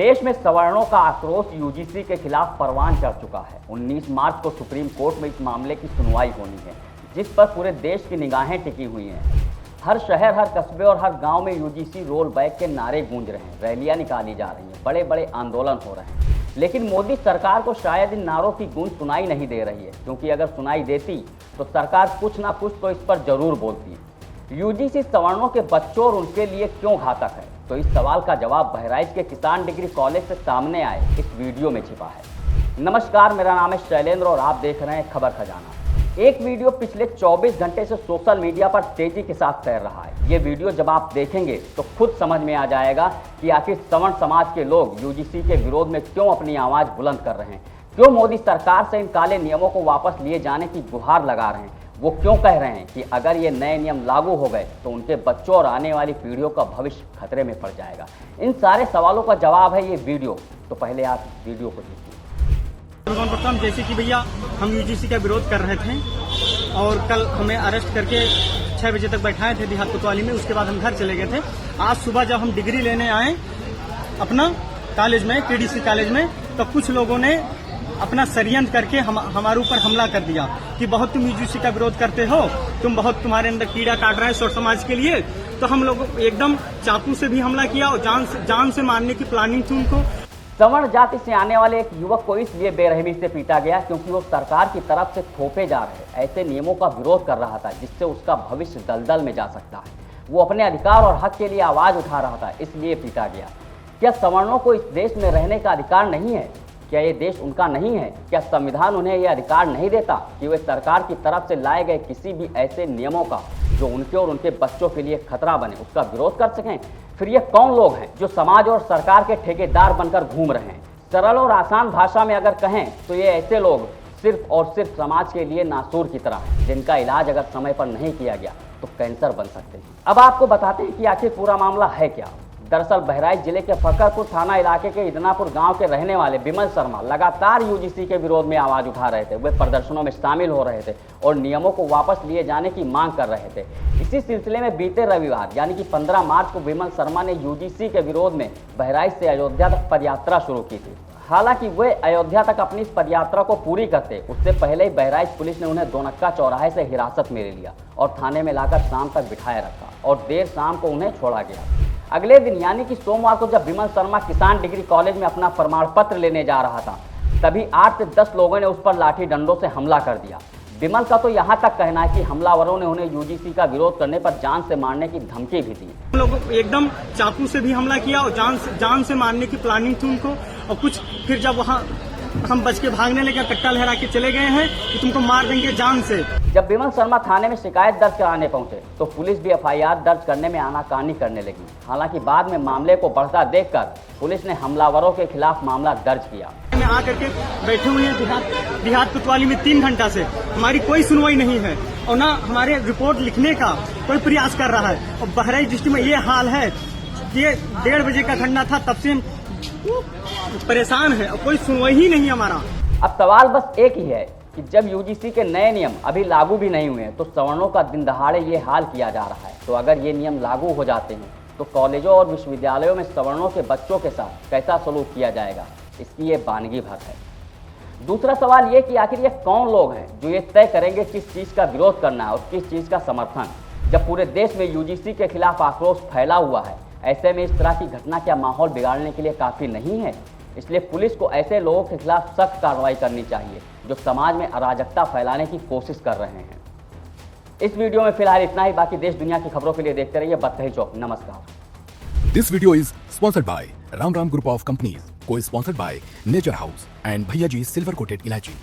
देश में सवर्णों का आक्रोश यूजीसी के खिलाफ परवान चढ़ चुका है। 19 मार्च को सुप्रीम कोर्ट में इस मामले की सुनवाई होनी है, जिस पर पूरे देश की निगाहें टिकी हुई हैं। हर शहर, हर कस्बे और हर गांव में यूजीसी रोल बैक के नारे गूंज रहे हैं, रैलियां निकाली जा रही हैं, बड़े बड़े आंदोलन हो रहे हैं। लेकिन मोदी सरकार को शायद इन नारों की गूंज सुनाई नहीं दे रही है, क्योंकि अगर सुनाई देती तो सरकार कुछ ना कुछ तो इस पर जरूर बोलती। यूजीसी सवर्णों के बच्चों और उनके लिए क्यों घातक है, तो इस सवाल का जवाब बहराइच के किसान डिग्री कॉलेज से सामने आए इस वीडियो में छिपा है। नमस्कार, मेरा नाम है शैलेंद्र और आप देख रहे हैं खबर खजाना। एक वीडियो पिछले 24 घंटे से सोशल मीडिया पर तेजी के साथ तैर रहा है। ये वीडियो जब आप देखेंगे तो खुद समझ में आ जाएगा कि आखिर सवर्ण समाज के लोग यूजीसी के विरोध में क्यों अपनी आवाज बुलंद कर रहे हैं, क्यों मोदी सरकार से इन काले नियमों को वापस लिए जाने की गुहार लगा रहे हैं। वो क्यों कह रहे हैं कि अगर ये नए नियम लागू हो गए तो उनके बच्चों और आने वाली पीढ़ियों का भविष्य खतरे में पड़ जाएगा। इन सारे सवालों का जवाब है ये वीडियो, तो पहले आप इस वीडियो को देखिए। प्रथम जैसे कि भैया हम यूजीसी का विरोध कर रहे थे और कल हमें अरेस्ट करके 6 बजे तक बैठाए थे देहात कोतवाली में। उसके बाद हम घर चले गए थे। आज सुबह जब हम डिग्री लेने आए अपना कॉलेज में, केडीसी कॉलेज में, तो कुछ लोगों ने अपना षड्यंत्र करके हमारे ऊपर हमला कर दिया कि बहुत तुम यूजीसी का विरोध करते हो, बहुत तुम्हारे अंदर कीड़ा काट रहा है सौर समाज के लिए। तो हम लोग एकदम चाकू से भी हमला किया और जान से मारने की प्लानिंग थी उनको। सवर्ण जाति से आने वाले एक युवक को इसलिए बेरहमी से पीटा गया क्योंकि वो सरकार की तरफ से थोपे जा रहे ऐसे नियमों का विरोध कर रहा था, जिससे उसका भविष्य दलदल में जा सकता है। वो अपने अधिकार और हक के लिए आवाज उठा रहा था, इसलिए पीटा गया। क्या सवर्णों को इस देश में रहने का अधिकार नहीं है? क्या ये देश उनका नहीं है? क्या संविधान उन्हें यह अधिकार नहीं देता कि वे सरकार की तरफ से लाए गए किसी भी ऐसे नियमों का जो उनके और उनके बच्चों के लिए खतरा बने, उसका विरोध कर सकें? फिर ये कौन लोग हैं जो समाज और सरकार के ठेकेदार बनकर घूम रहे हैं? सरल और आसान भाषा में अगर कहें तो ये ऐसे लोग सिर्फ और सिर्फ समाज के लिए नासूर की तरह हैं, जिनका इलाज अगर समय पर नहीं किया गया तो कैंसर बन सकते हैं। अब आपको बताते हैं कि आखिर पूरा मामला है क्या। दरअसल बहराइच जिले के फकरपुर थाना इलाके के इदनापुर गांव के रहने वाले विमल शर्मा लगातार यूजीसी के विरोध में आवाज उठा रहे थे। वे प्रदर्शनों में शामिल हो रहे थे और नियमों को वापस लिए जाने की मांग कर रहे थे। इसी सिलसिले में बीते रविवार यानी कि 15 मार्च को विमल शर्मा ने यूजीसी के विरोध में बहराइच से अयोध्या तक पदयात्रा शुरू की थी। हालांकि वे अयोध्या तक अपनी इस पदयात्रा को पूरी करते उससे पहले ही बहराइच पुलिस ने उन्हें दोनक्का चौराहे से हिरासत में ले लिया और थाने में लाकर शाम तक बिठाए रखा और देर शाम को उन्हें छोड़ा गया। अगले दिन यानी कि सोमवार को जब विमल शर्मा किसान डिग्री कॉलेज में अपना प्रमाण पत्र लेने जा रहा था, तभी 8 से 10 लोगों ने उस पर लाठी डंडों से हमला कर दिया। विमल का तो यहाँ तक कहना है कि हमलावरों ने उन्हें यूजीसी का विरोध करने पर जान से मारने की धमकी भी दी। हम लोग एकदम चाकू से भी हमला किया और जान से मारने की प्लानिंग थी उनको। और कुछ फिर जब वहाँ हम बच के भागने लगे, कट्टा लहरा के चले गए हैं कि तुमको मार देंगे जान से। जब विमल शर्मा थाने में शिकायत दर्ज कराने पहुंचे तो पुलिस भी एफआईआर दर्ज करने में आनाकानी करने लगी। हालांकि बाद में मामले को बढ़ता देखकर पुलिस ने हमलावरों के खिलाफ मामला दर्ज किया। में आकर के बैठे हुए हैं देहात कोतवाली में 3 घंटा से, हमारी कोई सुनवाई नहीं है और ना हमारे रिपोर्ट लिखने का कोई प्रयास कर रहा है। और बहराइच डिस्ट्रिक्ट में ये हाल है, ये 1:30 बजे का घटना था, तब से परेशान है और कोई सुनवाई ही नहीं हमारा। अब सवाल बस एक ही है कि जब यूजीसी के नए नियम अभी लागू भी नहीं हुए हैं तो सवर्णों का दिन दहाड़े ये हाल किया जा रहा है। तो अगर ये नियम लागू हो जाते हैं तो कॉलेजों और विश्वविद्यालयों में सवर्णों के बच्चों के साथ कैसा सलूक किया जाएगा, इसकी ये वानगी भर है। दूसरा सवाल ये कि आखिर ये कौन लोग हैं जो ये तय करेंगे किस चीज़ का विरोध करना है और किस चीज़ का समर्थन। जब पूरे देश में यूजीसी के खिलाफ आक्रोश फैला हुआ है, ऐसे में इस तरह की घटना क्या माहौल बिगाड़ने के लिए काफ़ी नहीं है? इसलिए पुलिस को ऐसे लोगों के खिलाफ सख्त कार्रवाई करनी चाहिए जो समाज में अराजकता फैलाने की कोशिश कर रहे हैं। इस वीडियो में फिलहाल इतना ही। बाकी देश दुनिया की खबरों के लिए देखते रहिए बतही चौक। नमस्कार। This video is sponsored by Ram group of companies, cosponsored by Nature House and Bhaiya ji silver coated इलायची।